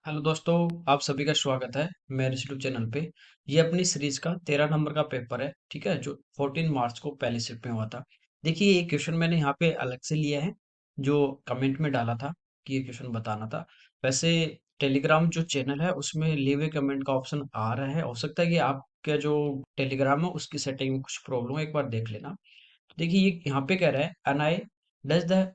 Hello दोस्तों, आप सभी का स्वागत है मेरे यूट्यूब चैनल पे। ये अपनी सीरीज का 13 नंबर का पेपर है, ठीक है, जो 14 मार्च को पहली शिफ्ट में हुआ था। देखिए, ये क्वेश्चन मैंने यहाँ पे अलग से लिया है, जो कमेंट में डाला था कि ये क्वेश्चन बताना था। वैसे टेलीग्राम जो चैनल है उसमें लीव ए कमेंट का ऑप्शन आ रहा है। हो सकता है कि आपका जो टेलीग्राम है उसकी सेटिंग में कुछ प्रॉब्लम है, एक बार देख लेना। तो देखिए, ये यहाँ पे कह रहा है N I does the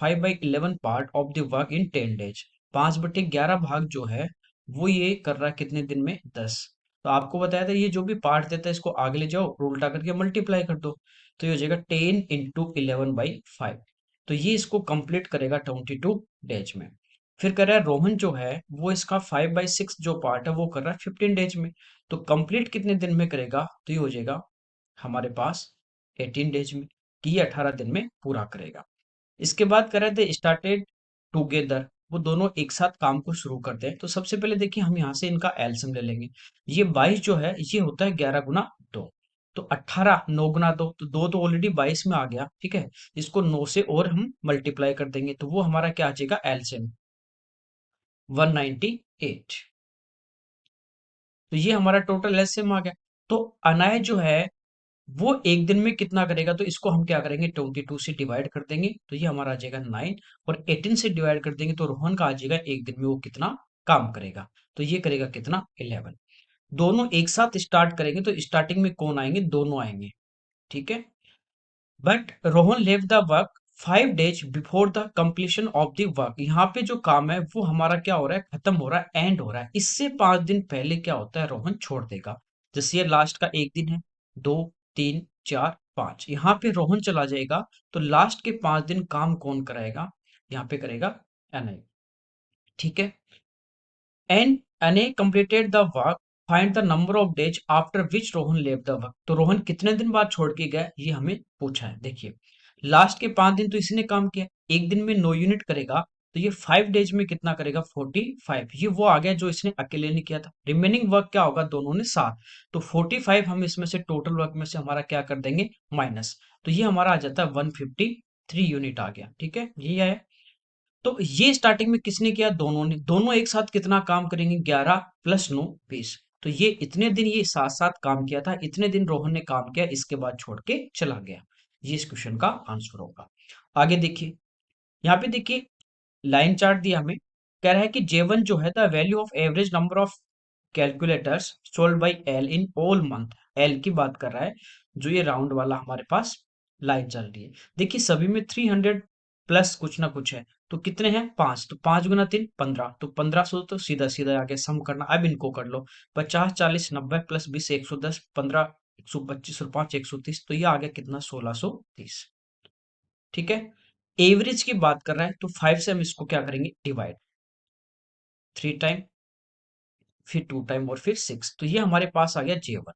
5/11 part of the work in 10 days. 5/11 भाग जो है वो ये कर रहा है कितने दिन में? 10। तो आपको बताया था ये जो भी पार्ट देता है इसको आगे ले जाओ और उल्टा करके मल्टीप्लाई कर दो। तो ये हो जाएगा 10 × 11/5। तो ये इसको कंप्लीट करेगा 22 डेज में। फिर कर रहा है रोहन जो है वो इसका 5/6 जो पार्ट है वो कर रहा है 15 डेज में। तो कंप्लीट कितने दिन में करेगा? तो ये हो जाएगा हमारे पास 18 डेज में, कि ये 18 दिन में पूरा करेगा। इसके बाद कर रहे थे स्टार्टेड टुगेदर, वो दोनों एक साथ काम को शुरू करते हैं। तो सबसे पहले देखिए, हम यहाँ से इनका एलसीएम ले लेंगे। ये 22 जो है ये होता है 11 × 2। तो 18 9 × 2, तो 2 तो ऑलरेडी 22 में आ गया, ठीक है। इसको 9 से और हम मल्टीप्लाई कर देंगे तो वो हमारा क्या आ जाएगा? एलसीएम 198। तो ये हमारा टोटल एलसीएम आ गया। तो अनाय जो है वो एक दिन में कितना करेगा? तो इसको हम क्या करेंगे? 22 से डिवाइड कर देंगे तो ये हमारा आ जाएगा 9। और 18 से डिवाइड कर देंगे तो रोहन का आ जाएगा एक दिन में वो कितना काम करेगा? तो ये करेगा कितना? 11। दोनों एक साथ स्टार्ट करेंगे तो स्टार्टिंग में कौन आएंगे? दोनों आएंगे, ठीक है। बट रोहन लेव the work 5 days before the completion of the work. यहाँ पे जो काम है वो हमारा क्या हो रहा है? खत्म हो रहा है, एंड हो रहा है। इससे 5 दिन पहले क्या होता है? रोहन छोड़ देगा। जैसे ये लास्ट का एक दिन है, 2 3 4 5, यहाँ पे रोहन चला जाएगा। तो लास्ट के 5 दिन काम कौन कराएगा? यहाँ पे करेगा एनआई, ठीक है। And NA completed the work, find the number of days after which Rohan left the work। तो रोहन कितने दिन बाद छोड़ के गया ये हमें पूछा है। देखिए, लास्ट के 5 दिन तो इसने काम किया, एक दिन में 9 यूनिट करेगा। तो ये 5 डेज में कितना करेगा? 45। ये वो आ गया जो इसने अकेले ने किया था। रिमेनिंग वर्क क्या होगा? दोनों ने साथ। तो 45 हम इसमें से टोटल वर्क में से हमारा क्या कर देंगे? माइनस। तो ये हमारा आ जाता है 153 यूनिट आ गया, ठीक है। यही आया। तो ये स्टार्टिंग में किसने किया? दोनों ने। दोनों एक साथ कितना काम करेंगे? 11 + 9 20। तो ये इतने दिन ये साथ साथ काम किया था, इतने दिन रोहन ने काम किया, इसके बाद छोड़ के चला गया। ये इस क्वेश्चन का आंसर होगा। आगे देखिए, यहाँ पे देखिए लाइन चार्ट दिया हमें। कह रहा है कि J1 जो है the value of average number of calculators sold by L in all month. L की बात कर रहा है, जो ये राउंड वाला हमारे पास लाइन चल रही है। देखिए, सभी में 300 प्लस कुछ ना कुछ है। तो कितने हैं? 5। तो 5 × 3 15। तो 1500 तो सीधा सीधा आगे सम करना। अब इनको कर लो। 50 40 90 प्लस 20 110 15 125 और 5 130। तो ये आ गया कितना? 1630, ठीक है। एवरेज की बात कर रहा है तो 5 से हम इसको क्या करेंगे? डिवाइड। 3 टाइम, फिर 2 टाइम और फिर 6। तो ये हमारे पास आ गया J1।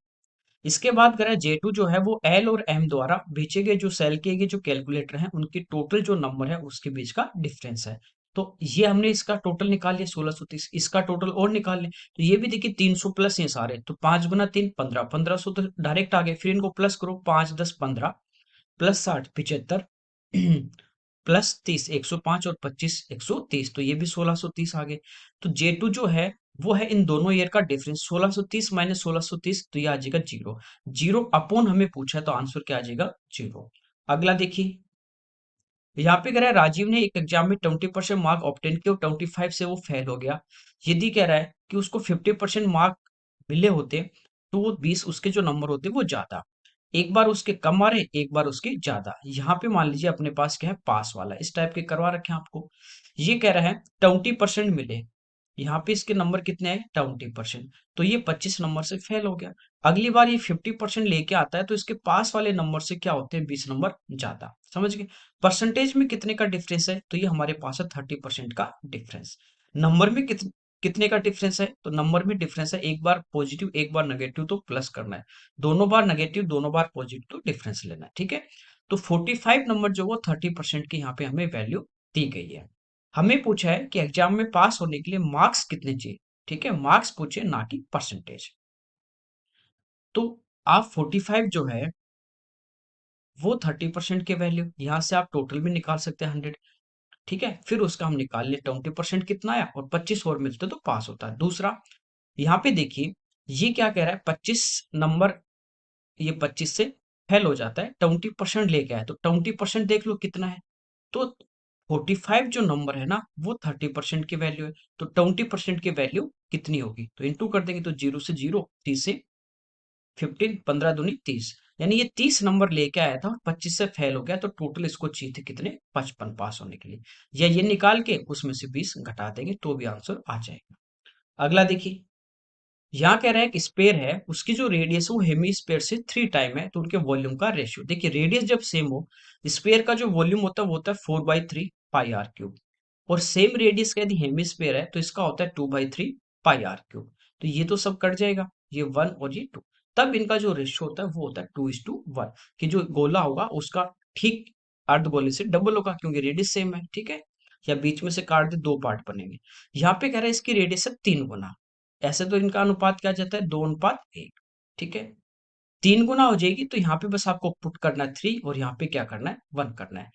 इसके बाद करें J2 जो है वो L और M द्वारा बेचे गए जो सेल किए गए जो कैलकुलेटर हैं उनकी टोटल जो नंबर है उसके बीच का डिफरेंस है। तो ये हमने इसका टोटल निकाल लिया 1630। इसका टोटल और निकाल लें तो ये भी देखिए 300 प्लस ये सारे। तो 5 × 3 15, 1500 तो डायरेक्ट आ गए। फिर इनको प्लस करो, 5 10 15 प्लस 60 75 प्लस 30 105 और 25 130। तो ये भी 1630 आ गए। तो J2 जो है वो है इन दोनों ईयर का डिफरेंस। 1630 माइनस 1630 तो ये आ जाएगा 0। 0 अपॉन हमें पूछा है तो आंसर क्या आ जाएगा? 0। अगला देखिए, यहाँ पे कह रहा है राजीव ने एक एग्जाम में 20% मार्क ऑब्टेन किए और 25 से वो फेल हो गया। यदि कह रहा है कि उसको 50% मार्क मिले होते तो वो 20 उसके जो नंबर होते वो ज्यादा। एक बार उसके कम आ रहे, एक बार उसके ज्यादा। यहाँ पे मान लीजिए अपने पास क्या है? पास वाला। इस टाइप के करवा रखे हैं आपको। ये कह रहा है 20% मिले, यहाँ पे इसके नंबर कितने हैं? 20%। तो ये 25 नंबर से फेल हो गया। अगली बार ये 50% लेके आता है तो इसके पास वाले नंबर से क्या होते हैं? 20 नंबर ज्यादा। समझ गए? परसेंटेज में कितने का डिफरेंस है? तो ये हमारे पास है 30% का डिफरेंस। नंबर में कितने का डिफरेंस है? तो नंबर में डिफरेंस है, एक बार पॉजिटिव एक बार नेगेटिव तो प्लस करना है, दोनों बार नेगेटिव दोनों बार पॉजिटिव तो डिफरेंस लेना है, ठीक है। तो 45 नंबर जो वो 30% की यहाँ पे हमें वैल्यू दी गई है। हमें पूछा है कि एग्जाम में पास होने के लिए मार्क्स कितने चाहिए, ठीक है। मार्क्स पूछे, ना कि परसेंटेज। तो आप 45 जो है वो 30% के वैल्यू, यहां से आप टोटल भी निकाल सकते हैं 100। ठीक है, फिर उसका हम निकाल लिए 20% कितना आया और 25 और मिलते तो पास होता है। दूसरा यहाँ पे देखिए, ये क्या कह रहा है, 25 नंबर, ये 25 से फेल हो जाता है, 20% लेके आया, तो 20% देख लो कितना है, तो 45 जो नंबर है ना वो 30% की वैल्यू है, तो 20% की वैल्यू कितनी होगी, तो इंटू कर देंगे, तो 0 से 0, 30 से 15, 15 दूनी 30, यानी ये 30 नंबर लेके आया था और 25 से फेल हो गया, तो टोटल इसको चाहिए थे कितने, 55 पास होने के लिए, या ये निकाल के उसमें से 20 घटा देंगे तो भी आंसर आ जाएगा। अगला देखिए, यहाँ कह रहा है कि स्पेयर है, उसकी जो रेडियस है वो हेमी स्पेयर से 3 टाइम है, तो उनके वॉल्यूम का रेशियो देखिए, रेडियस जब सेम हो, स्पेयर का जो वॉल्यूम होता है वो होता है 4/3 पाई आर क्यूब, और सेम रेडियस का यदि हेमी स्पेयर है तो इसका होता है 2/3 पाई आर क्यूब, तो ये तो सब कट जाएगा, ये 1 और ये 2, तब इनका जो रेशियो होता है वो होता है 2:1, कि जो गोला होगा उसका ठीक अर्ध गोले से डबल होगा, क्योंकि रेडियस सेम है, ठीक है, या बीच में से काट दे, दो पार्ट बनेंगे। यहाँ पे कह रहा है इसकी रेडियस है 3 गुना, ऐसे तो इनका अनुपात क्या जाता है, 2:1, ठीक है, 3 गुना हो जाएगी, तो यहाँ पे बस आपको पुट करना है 3 और यहाँ पे क्या करना है, 1 करना है,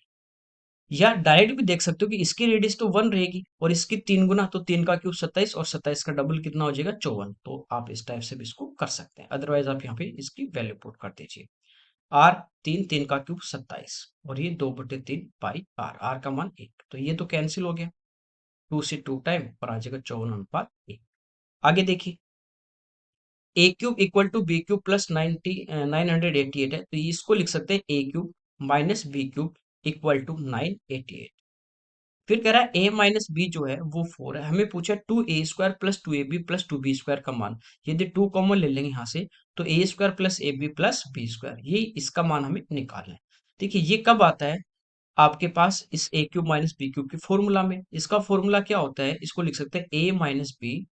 या डायरेक्ट भी देख सकते हो कि इसकी रेडियस तो 1 रहेगी और इसकी 3 गुना, तो 3 का क्यूब 27 और 27 का डबल कितना हो जाएगा, 54, तो आप इस टाइप से भी इसको कर सकते हैं, अदरवाइज आप यहाँ पे इसकी वैल्यू पुट कर दीजिए, आर 3, 3 का क्यूब 27 और ये 2/3 पाई आर, आर का मान 1, तो ये तो कैंसिल हो गया, 2 से 2 टाइम और आ जाएगा 54/1। आगे देखिए, A cube equal to B cube plus 988 है, तो इसको लिख सकते हैं A cube minus B cube equal to 988। फिर कह रहा है ए माइनस बी जो है वो 4 है, हमें पूछा 2a² plus 2ab plus 2b² का मान, यदि 2 कॉमन ले लेंगे यहाँ से, तो a² plus ab plus b², ये इसका मान हमें निकालना है। देखिए ये कब आता है आपके पास, इस ए क्यूब माइनस बी क्यूब के फॉर्मूला में, इसका फॉर्मूला क्या होता है, इसको लिख सकते हैं A minus B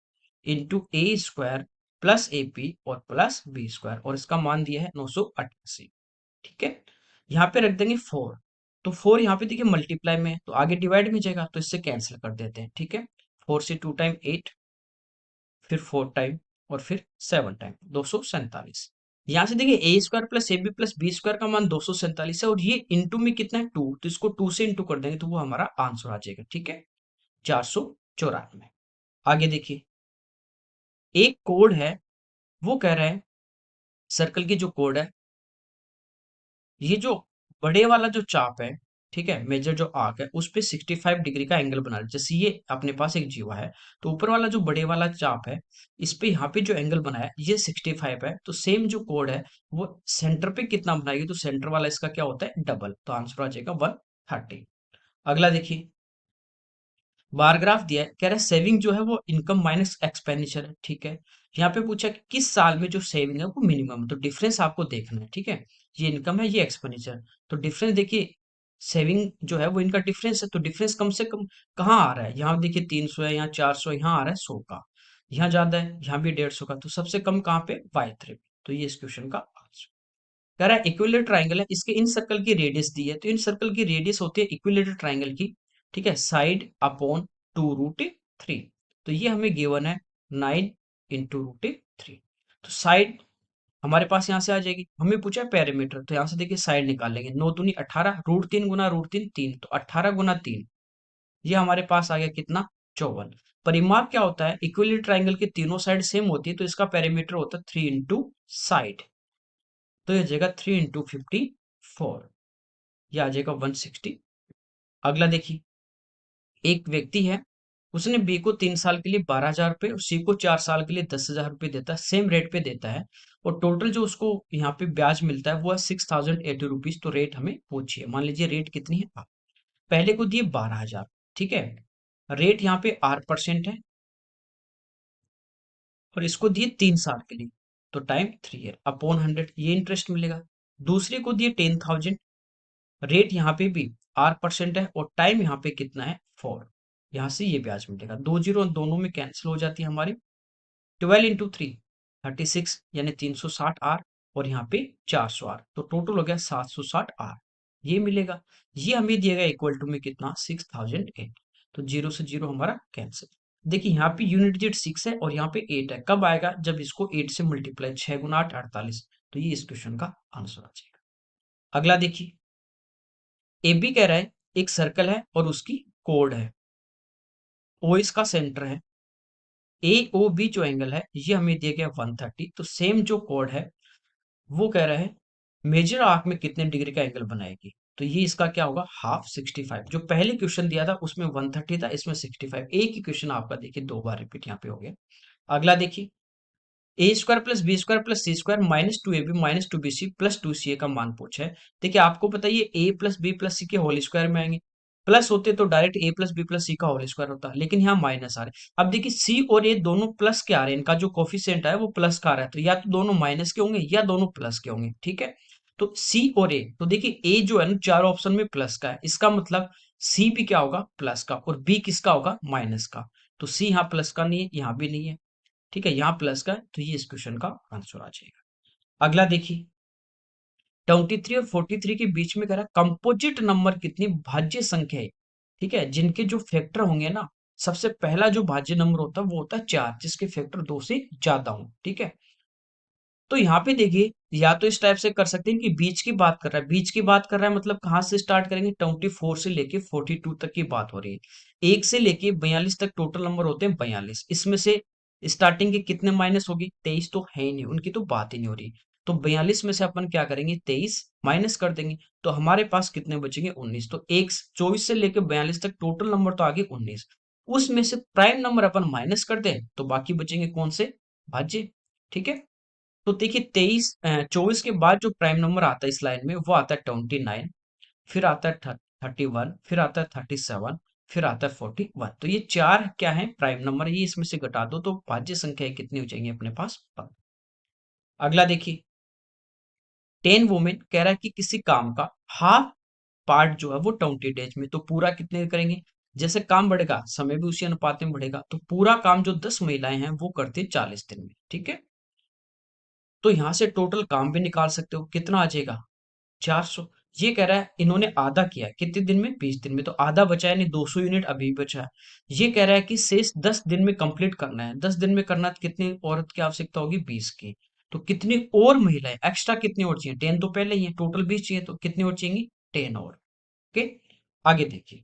into A square plus A B और प्लस बी स्क्वायर, और इसका मान दिया है 988, ठीक है, यहाँ पे रख देंगे 4, तो 4 यहाँ पे देखिए मल्टीप्लाई में है, तो आगे डिवाइड में जाएगा, तो इससे कैंसिल कर देते हैं, ठीक है, 4 से 2 टाइम 8, फिर 4 टाइम और फिर 7 टाइम 247, यहाँ से देखिए A square plus A B plus B square का मान 247 है, और ये इंटू में कितना है 2, तो इसको 2 से इंटू कर देंगे तो वो हमारा आंसर आ जाएगा, ठीक है, 494। आगे देखिए, एक कोड है, वो कह रहा है सर्कल की जो कोड है, ये जो बड़े वाला जो चाप है, ठीक है, मेजर जो आर्क है उस पे 65 डिग्री का एंगल बना ले, जैसे ये अपने पास एक जीवा है, तो ऊपर वाला जो बड़े वाला चाप है, इस पे यहाँ पे जो एंगल बनाया ये 65 है, तो सेम जो कोड है वो सेंटर पे कितना बनाएगी, तो सेंटर वाला इसका क्या होता है, डबल, तो आंसर आ जाएगा 130। अगला देखिए, बार ग्राफ दिया है, कह रहा है सेविंग जो है वो इनकम माइनस एक्सपेंडिचर है, ठीक है, यहाँ पे पूछा कि किस साल में जो सेविंग है वो मिनिमम है, तो डिफरेंस आपको देखना है, ठीक है, ये इनकम है, ये एक्सपेंडिचर, तो डिफरेंस देखिए, सेविंग जो है वो इनका डिफरेंस है, तो डिफरेंस कम से कम कहाँ आ रहा है, यहाँ देखिए 300 है, यहाँ 400, यहाँ आ रहा है 100 का, यहाँ ज्यादा है, यहाँ भी 150 का, तो सबसे कम कहाँ पे, y3, तो ये इस क्वेश्चन का आंसर। कह रहा है इक्विलेटरल ट्राइंगल है, इसके इन सर्कल की रेडियस दी है, तो इन सर्कल की रेडियस होती है इक्विलेटरल ट्राइंगल की, ठीक है, साइड अपॉन 2√3, तो ये हमें गिवन है 9 इंटू √3, तो साइड हमारे पास यहाँ से आ जाएगी, हमें पूछा है पेरीमीटर, तो यहाँ से देखिए साइड निकाल लेंगे, 9 दूनी 18, √3 गुना √3 3, तो 18 गुना 3, ये हमारे पास आ गया कितना, 54। परिमाप क्या होता है, इक्विलेटरल ट्राइंगल की तीनों साइड सेम होती है, तो इसका पेरीमीटर होता है 3 इंटू साइड, तो ये जाएगा 3 इंटू 54, ये आ जाएगा 160। अगला देखिए, एक व्यक्ति है, उसने बी को 3 साल के लिए 12,000 रुपये और सी को 4 साल के लिए 10,000 रुपये देता है, सेम रेट पे देता है, और टोटल जो उसको यहाँ पे ब्याज मिलता है वो है 6,080 रुपीज, तो रेट हमें पूछिए, मान लीजिए रेट कितनी है, आप पहले को दिए 12,000, ठीक है, रेट यहाँ पे 8% है, और इसको दिए 3 साल के लिए, तो टाइम 3 ईयर अपॉन 100, ये इंटरेस्ट मिलेगा। दूसरे को दिए 10,000, रेट यहाँ पे भी 8% है और टाइम यहाँ पे कितना है, 4, यहाँ से ये ब्याज मिलेगा, दो जीरो दोनों में कैंसिल हो जाती है हमारी, 12 इंटू 3 36, यानी 360 आर, और यहाँ पे 400 आर, तो टोटल हो गया 760 आर, ये मिलेगा, ये हमें दिएगा इक्वल टू में कितना, 6008, तो जीरो से जीरो हमारा कैंसिल। देखिए यहाँ पे यूनिट डिजिट 6 है और यहाँ पे 8 है, कब आएगा, जब इसको 8 से मल्टीप्लाई, 6 गुना 8 48, तो ये इस क्वेश्चन का आंसर आ जाएगा। अगला देखिए, ए बी कह रहा है एक सर्कल है और उसकी कोड है, ओ इसका सेंटर है, ए ओ बी जो एंगल है ये हमें दिया गया 130। तो सेम जो कोड है वो कह रहा है मेजर आर्क में कितने डिग्री का एंगल बनाएगी। तो ये इसका क्या होगा, हाफ 65। जो पहले क्वेश्चन दिया था उसमें 130 था, इसमें 65। एक ही क्वेश्चन आपका देखिए दो बार रिपीट यहाँ पे हो गया। अगला देखिए, A square plus B square plus C square minus two A B minus two B C plus two C A का मान पूछा है। देखिए आपको पता है ये A plus B plus C के होल स्क्वायर में आएंगे, प्लस होते तो direct A plus B plus C का होल स्क्वायर होता, लेकिन यहाँ माइनस आ रहे हैं। अब देखिए सी और ए दोनों प्लस के आ रहे हैं, इनका जो कोफिशिएंट है वो प्लस का आ रहा है, तो या तो दोनों माइनस के होंगे या दोनों प्लस के होंगे, ठीक है। तो सी और ए, तो देखिए ए जो है ना चार ऑप्शन में प्लस का है, इसका मतलब सी भी क्या होगा, प्लस का, और बी किसका होगा, माइनस का। तो सी यहाँ प्लस का नहीं है, यहाँ भी नहीं है, ठीक है, यहाँ प्लस का है, तो ये इस क्वेश्चन का आंसर आ जाएगा। अगला देखिए, 23 और 43 के बीच में कह रहा है कंपोजिट नंबर कितनी भाज्य संख्या है, ठीक है, जिनके जो फैक्टर होंगे ना, सबसे पहला जो भाज्य नंबर होता है वो होता है 4, जिसके फैक्टर 2 से ज्यादा हो, ठीक है। तो यहाँ पे देखिए, या तो इस टाइप से कर सकते हैं कि बीच की बात कर रहा है, बीच की बात कर रहा है मतलब कहाँ से स्टार्ट करेंगे, 24 से लेके 42 तक की बात हो रही है, एक से लेके 42 तक टोटल नंबर होते हैं 42, इसमें से स्टार्टिंग के कितने माइनस होगी, 23 तो है ही नहीं, उनकी तो बात ही नहीं हो रही। तो 42 में से अपन क्या करेंगे, 23 माइनस कर देंगे, तो हमारे पास कितने बचेंगे, 19। तो एक 24 से लेके 42 तक टोटल नंबर तो आगे 19, उसमें से प्राइम नंबर अपन माइनस कर दें तो बाकी बचेंगे कौन से, भाज्य, ठीक है। तो देखिए 24 के बाद जो प्राइम नंबर आता है इस लाइन में वो आता है 29, फिर आता है 31, फिर आता है 37, फिर आता है 41। तो ये चार क्या है, प्राइम नंबर, ये इसमें से घटा दो तो भाज्य संख्या कितनी हो जाएंगी अपने पास, 15। अगला देखिए, 10 वुमेन कह रहा है कि किसी काम का हाफ पार्ट जो है वो 20 डेज में, तो पूरा कितने करेंगे, जैसे काम बढ़ेगा समय भी उसी अनुपात में बढ़ेगा, तो पूरा काम जो 10 महिलाएं हैं वो करती है 40 दिन में, ठीक है। तो यहां से टोटल काम भी निकाल सकते हो, कितना आ जाएगा, 400। ये कह रहा है इन्होंने आधा किया है, कितने दिन में, 20 दिन में, तो आधा बचा है, नहीं 200 यूनिट अभी भी बचा है। ये कह रहा है कि शेष 10 दिन में कंप्लीट करना है, 10 दिन में करना है तो कितनी औरत की आवश्यकता होगी, 20 की। तो कितनी और महिलाएं एक्स्ट्रा कितनी और चाहिए, 10 तो पहले ही है, टोटल 20 चाहिए, तो कितनी और चाहिए, 10 और। ओके, आगे देखिए,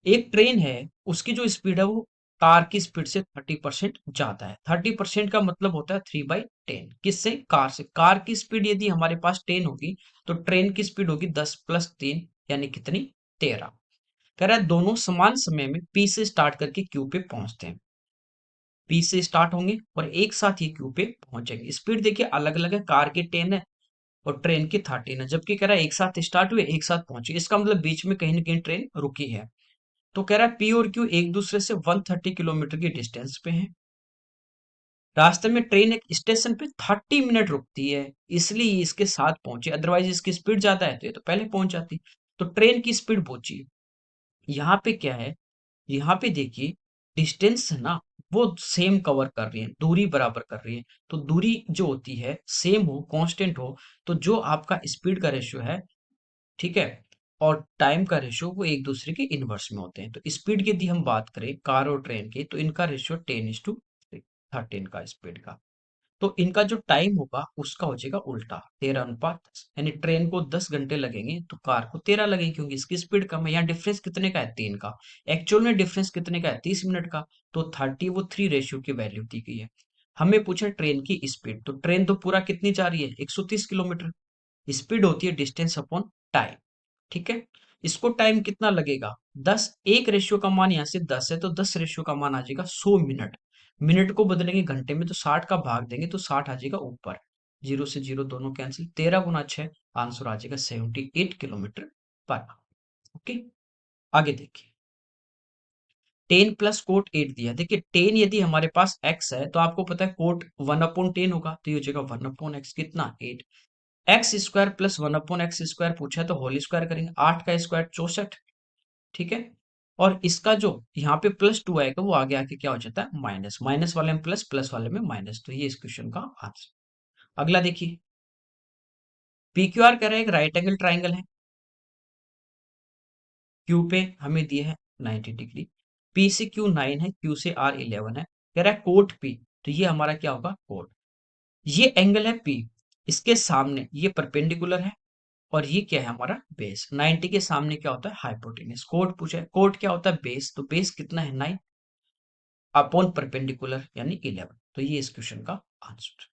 एक ट्रेन है, उसकी जो स्पीड है वो कार की स्पीड से 30% ज्यादा है। 30% का मतलब होता है 3/10, किससे, कार से। कार की स्पीड यदि हमारे पास 10 होगी तो ट्रेन की स्पीड होगी 10 + 3, यानी कितनी, 13। कह रहा है दोनों समान समय में पी से स्टार्ट करके क्यू पे पहुंचते हैं, पी से स्टार्ट होंगे और एक साथ ये क्यू पे पहुंच जाएंगे। स्पीड देखिए अलग अलग है, कार की 10 है और ट्रेन की 13 है, जबकि कह रहा है एक साथ स्टार्ट हुए एक साथ पहुंचे, इसका मतलब बीच में कहीं ना कहीं ट्रेन रुकी है। तो कह रहा है पी और क्यू एक दूसरे से 130 किलोमीटर की डिस्टेंस पे हैं, रास्ते में ट्रेन एक स्टेशन पे 30 मिनट रुकती है, इसलिए इसके साथ पहुंचे, अदरवाइज इसकी स्पीड ज्यादा है तो ये तो पहले पहुंच जाती। तो ट्रेन की स्पीड पहुंची, यहाँ पे क्या है, यहाँ पे देखिए डिस्टेंस है ना, वो सेम कवर कर रही है, दूरी बराबर कर रही है। तो दूरी जो होती है सेम हो, कांस्टेंट हो, तो जो आपका स्पीड का रेशियो है, ठीक है, और टाइम का रेशियो वो एक दूसरे के इनवर्स में होते हैं। तो स्पीड की यदि हम बात करें कार और ट्रेन की, तो इनका रेशियो 10:13 का स्पीड का। तो इनका जो टाइम होगा उसका हो जाएगा उल्टा, 13:10, यानी ट्रेन को 10 घंटे लगेंगे तो कार को 13 लगेंगे, क्योंकि इसकी स्पीड कम है। यहाँ डिफरेंस कितने का है, 3 का, एक्चुअल में डिफरेंस कितने का है, 30 मिनट का। तो 30 वो 3 रेशियो की वैल्यू दी गई है। हमें पूछा ट्रेन की स्पीड, तो ट्रेन तो पूरा कितनी जा रही है, 130 किलोमीटर। स्पीड होती है डिस्टेंस अपॉन टाइम, ठीक है। इसको टाइम कितना लगेगा, 10, एक रेशियो का मान यहाँ से 10 है तो 10 रेशियो का मान आ जाएगा 100 मिनट। मिनट को बदलेंगे घंटे में तो 60 का भाग देंगे तो 60 आ जाएगा ऊपर, जीरो से जीरो दोनों कैंसिल, 13 × 6, आंसर आ जाएगा 78 किलोमीटर पर। ओके, आगे देखिए, 10 प्लस कोट 8 दिया। देखिए 10 यदि हमारे पास x है तो आपको पता है कोट 1/10 होगा, तो ये हो जाएगा 1/x, कितना, 8। एक्स स्क्वायर प्लस 1/x² पूछा है तो होल स्क्वायर करेंगे, 8 का स्क्वायर 64, ठीक है। और इसका जो यहाँ पे +2 आएगा वो आगे आके क्या हो जाता है, माइनस, माइनस वाले में प्लस, प्लस वाले में माइनस। तो ये इस क्वेश्चन का आंसर। अगला देखिए, पी क्यू आर कह रहा है एक राइट एंगल ट्राइंगल है, क्यू पे हमें दिए है 90 डिग्री, पी से क्यू 9 है, क्यू से आर 11 है, कह रहा है कोट पी, तो ये हमारा क्या होगा, कोट। ये एंगल है पी, इसके सामने ये परपेंडिकुलर है, और ये क्या है हमारा बेस। 90 के सामने क्या होता है हाइपोटेन्यूज। कोट पूछा है, कोट क्या होता है बेस, तो बेस कितना है 9 अपॉन परपेंडिकुलर यानी 11। तो ये इस क्वेश्चन का आंसर।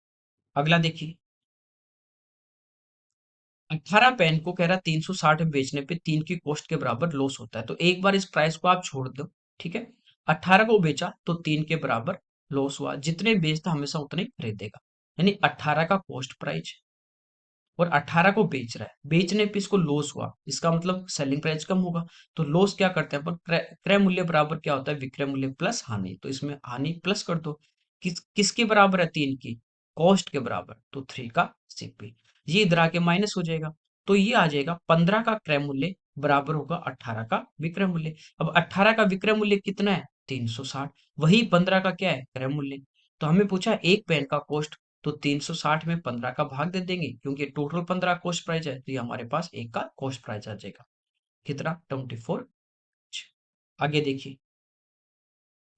अगला देखिए, 18 पेन को कह रहा 360 में बेचने पे 3 की कॉस्ट के बराबर लॉस होता है। तो एक बार इस प्राइस को आप छोड़ दो, ठीक है। 18 को बेचा तो 3 के बराबर लॉस हुआ, जितने बेचता हमेशा उतने ही खरीदेगा, यानी 18 का कॉस्ट प्राइस और 18 को बेच रहा है, बेचने पे इसको लॉस हुआ, इसका मतलब सेलिंग प्राइस कम होगा। तो लॉस क्या करते हैं अपन, क्रय मूल्य बराबर क्या होता है विक्रय मूल्य प्लस हानि। तो इसमें हानि प्लस कर दो, किसके बराबर है 3 की कॉस्ट के बराबर, तो 3 का सीपी। ये इधर आके माइनस हो जाएगा, तो ये आ जाएगा 15 का क्रय मूल्य बराबर होगा 18 का विक्रय मूल्य। अब 18 का विक्रय मूल्य कितना है 360, वही 15 का क्या है क्रय मूल्य। तो हमें पूछा एक पेन का कॉस्ट, तो 360 में 15 का भाग दे देंगे, क्योंकि टोटल 15 कॉस्ट प्राइस है, तो ये हमारे पास एक का कॉस्ट प्राइस आ जाएगा कितना 24। आगे देखिए,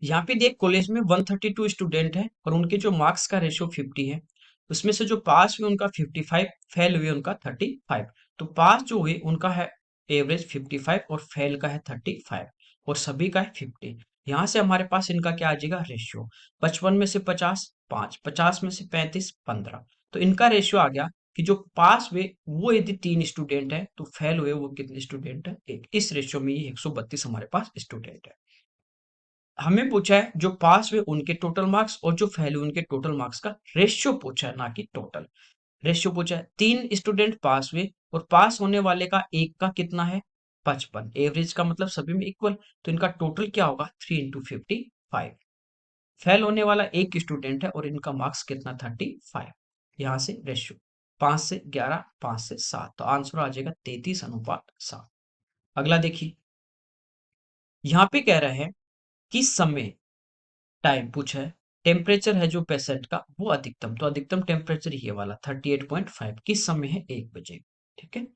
यहाँ पे देख कॉलेज में 132 स्टूडेंट है और उनके जो मार्क्स का रेशियो 50 है, उसमें से जो पास हुए उनका 55, फेल हुए उनका 35। तो पास जो हुए उनका है एवरेज 55 और फेल का है 35 और सभी का है 50। यहाँ से हमारे पास इनका क्या आ जाएगा रेशियो, 55 में से 50 5, 50 में से 35 15। तो इनका रेशियो आ गया कि जो पास हुए वो यदि 3 स्टूडेंट है तो फेल हुए वो कितने स्टूडेंट है एक। इस रेशियो में ये 132 हमारे पास स्टूडेंट है। हमें पूछा है जो पास हुए उनके टोटल मार्क्स और जो फेल हुए उनके टोटल मार्क्स का रेशियो पूछा है, ना कि टोटल। रेशियो पूछा है, 3 स्टूडेंट पास हुए और पास होने वाले का एक का कितना है 55, एवरेज का मतलब सभी में इक्वल, तो इनका टोटल क्या होगा 3 इंटू 55। फेल होने वाला एक स्टूडेंट है और इनका मार्क्स कितना 35। यहाँ से रेशियो 5 से 11 5 से 7, तो आंसर आ जाएगा 33:7। अगला देखिए, यहाँ पे कह रहे हैं कि समय टाइम पूछा है, टेम्परेचर है जो पेशेंट का वो अधिकतम, तो अधिकतम टेम्परेचर ये वाला 38.5 किस समय है 1 बजे, ठीक है।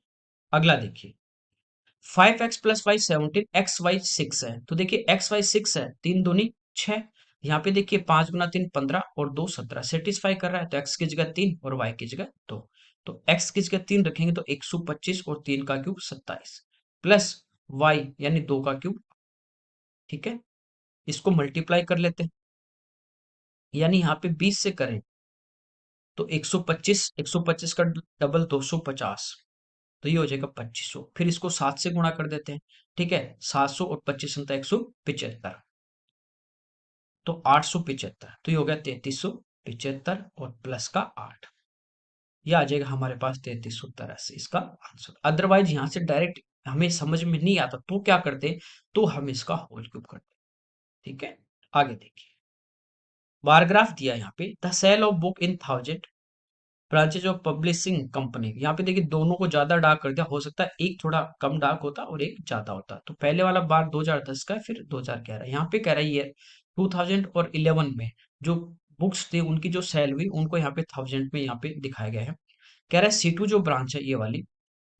अगला देखिए, 5x+y 17, xy 6 है, तो देखिए xy 6 है, 3 दूनी 6, यहाँ पे देखिए 5 × 3 15 और 2 17 सेटिस्फाई कर रहा है, तो x की जगह 3 और y की जगह 2। तो x की जगह 3 रखेंगे तो 125 और 3 का क्यूब 27 प्लस y यानी 2 का क्यूब, ठीक है। इसको मल्टीप्लाई कर लेते हैं, यानी यहाँ पे 20 से करें तो 125, 125 का डबल 250, तो ये हो जाएगा 2500। फिर इसको 7 से गुणा कर देते हैं, ठीक है। 700 और 25 अंतर 175, तो 875, तो ये हो गया 3375 और प्लस का 8, ये आ जाएगा हमारे पास 3383 इसका आंसर। अदरवाइज यहाँ से डायरेक्ट हमें समझ में नहीं आता तो क्या करते, तो हम इसका होल क्यूब करते, ठीक है। आगे देखिए, बारग्राफ दिया यहाँ पे, the sale of book in 1000 branches of publishing company. यहाँ पे देखिए दोनों को ज्यादा डार्क कर दिया, हो सकता है एक थोड़ा कम डार्क होता और एक ज्यादा होता। तो पहले वाला बार 2010 का है, फिर 2011। यहाँ पे कह रहा है ईयर 2011 में जो बुक्स थी उनकी जो सेल हुई उनको यहाँ पे 1000 में यहाँ पे दिखाया गया है। कह रहा है C2 जो ब्रांच है ये वाली,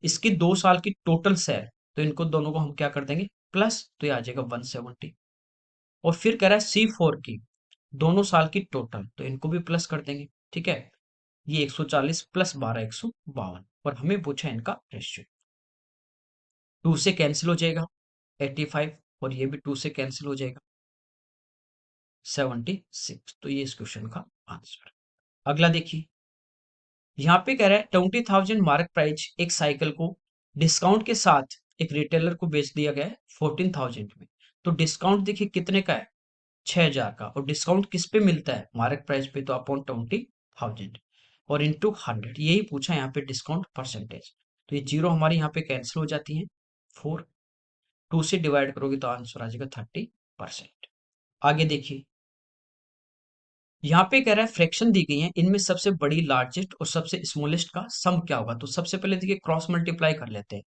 इसकी 2 साल की टोटल सेल, तो इनको दोनों को हम क्या कर देंगे प्लस, तो ये आ जाएगा 170। और फिर कह रहा है C4 की दोनों साल की टोटल, तो इनको भी प्लस कर देंगे, ठीक है। ये 140 प्लस 12 152 और हमें पूछा है इनका रेशियो। 2 से कैंसिल हो जाएगा 85 और ये भी 2 से कैंसिल हो जाएगा 76, तो ये इस क्वेश्चन का आंसर। अगला देखिए, यहाँ पे कह रहा है 20,000 मार्क प्राइस एक साइकिल को डिस्काउंट के साथ एक रिटेलर को बेच दिया गया है 14,000 में। तो डिस्काउंट देखिए कितने का है 6,000 का, और डिस्काउंट किस पे मिलता है मार्केट प्राइस पे, तो अपॉन 20,000 और इंटू 100, यही पूछा है यहाँ पे डिस्काउंट परसेंटेज। तो ये जीरो हमारी यहाँ पे कैंसिल हो जाती है, 4 2 से डिवाइड करोगे तो आंसर आ जाएगा 30%। आगे देखिए, यहाँ पे कह रहा है फ्रैक्शन दी गई है, इनमें सबसे बड़ी लार्जेस्ट और सबसे स्मॉलेस्ट का सम क्या होगा। तो सबसे पहले देखिए क्रॉस मल्टीप्लाई कर लेते हैं,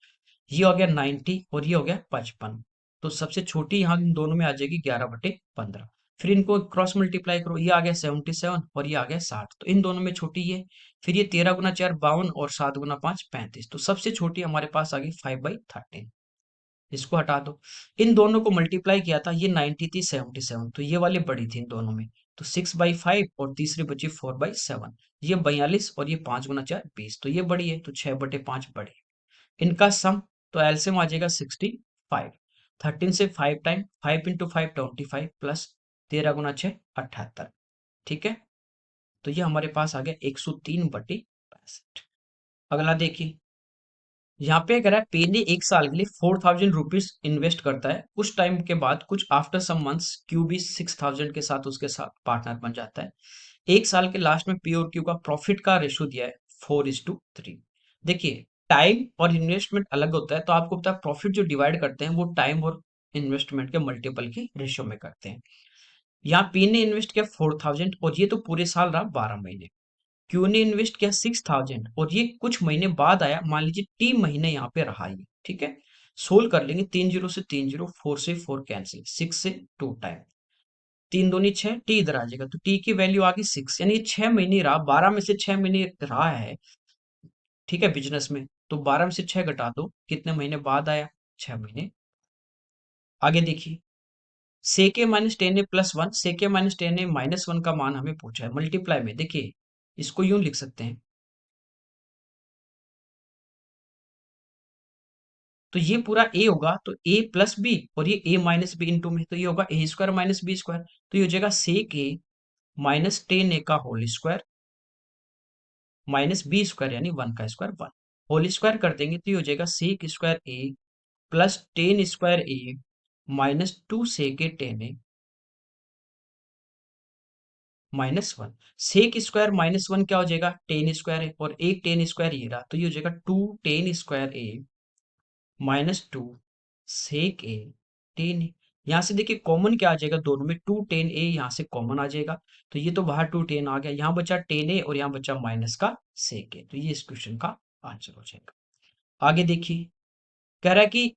ये हो गया 90 और ये हो गया 55, तो सबसे छोटी यहाँ इन दोनों में आ जाएगी 11/15। फिर इनको क्रॉस मल्टीप्लाई करो, ये आ गया 77 और ये आ गया 60, तो इन दोनों में छोटी ये। फिर ये 13 × 4 52 और 7 × 5 35, तो सबसे छोटी हमारे पास आ गई 5/13, इसको हटा दो। इन दोनों को मल्टीप्लाई किया था, ये 90 थी 77, तो ये वाली बड़ी थी इन दोनों में, तो 6/5 और तीसरी बची 4/7, ये 42 और ये 5 × 4 20, तो ये बड़ी है, तो 6/5 बड़ी है। इनका सम, तो एलसीएम आ जाएगा 65। 13 से 5 टाइम, 5 इंटू 5 25 प्लस 13 गुना 6 78। ठीक है, तो ये हमारे पास आ गया 103/65। अगला देखिए, यहाँ पे कह रहा है पे ने 1 साल के लिए 4000 रुपीज इन्वेस्ट करता है, कुछ टाइम के बाद कुछ आफ्टर सम मंथ्स क्यू भी 6000 के साथ उसके साथ पार्टनर बन जाता है। 1 साल के लास्ट में पी और क्यू का प्रॉफिट का रेशो दिया है 4:3। देखिए, टाइम और इन्वेस्टमेंट अलग होता है, तो आपको पता है प्रॉफिट जो डिवाइड करते हैं वो टाइम और इन्वेस्टमेंट के मल्टीपल की रेशियो में करते हैं। यहाँ पी ने इन्वेस्ट किया 4000 और ये तो पूरे साल रहा 12 महीने। क्यू ने इन्वेस्ट किया 6000 और ये कुछ महीने बाद आया, मान लीजिए 3 महीने यहाँ पे रहा ये। ठीक है, सोल्व कर लेंगे, 3 0 से 3 0, 4 से 4 कैंसिल, 6 से 2 टाइम, 3 दूनी 6, टी इधर आ जाएगा, तो टी की वैल्यू आ गई 6, यानी ये 6 महीने रहा, 12 में से 6 महीने रहा है। ठीक है, बिजनेस में तो 12 में से 6 घटा दो, कितने महीने बाद आया, 6 महीने। आगे देखिए, सेके माइनस टेन ए प्लस वन, सेके माइनस टेन ए माइनस वन का मान हमें पूछा है मल्टीप्लाई में। देखिए, इसको यूं लिख सकते हैं, तो ये पूरा ए होगा, तो ए प्लस बी और ये ए माइनस बी इंटू में, तो ये होगा ए स्क्वायर माइनस बी स्क्वायर, तो ये हो जाएगा सेक ए माइनस टेन ए का whole square minus B square, यानी 1 का स्क्वायर 1। होल स्क्वायर कर देंगे तो ये हो जाएगा सेक स्क्वायर ए प्लस टेन स्क्वायर ए माइनस 2 सेक ए टेन ए माइनस 1। सेक स्क्वायर माइनस 1 क्या हो जाएगा, टेन स्क्वायर है, और एक टेन स्क्वायर ये रहा, तो ये हो जाएगा 2 टेन स्क्वायर ए -2 सेक ए टेन ए। यहाँ से देखिए कॉमन क्या आ जाएगा, दोनों में 2 टेन ए यहाँ से कॉमन आ जाएगा, तो ये तो बाहर 2 टेन आ गया, यहाँ बचा टेन ए और यहाँ बचा माइनस का सेक ए, तो ये इस क्वेश्चन का आंसर हो जाएगा। आगे देखिए, कह रहा है कि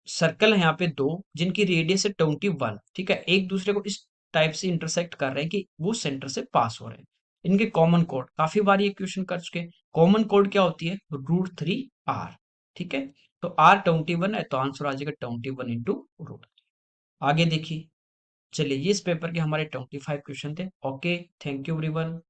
सर्कल है यहाँ पे दो, जिनकी रेडियस है 21। ठीक है, एक दूसरे को इस टाइप से इंटरसेक्ट कर रहे हैं कि वो सेंटर से पास हो रहे हैं। इनके कॉमन कोड, काफी बार ये क्वेश्चन कर चुके हैं। कॉमन कोड क्या होती है, √3r। ठीक है, तो r 21 है, तो आंसर आ जाएगा 21 इंटू रूट। आगे देखिए, चलिए ये इस पेपर के हमारे 25 क्वेश्चन थे। Okay, thank you everyone.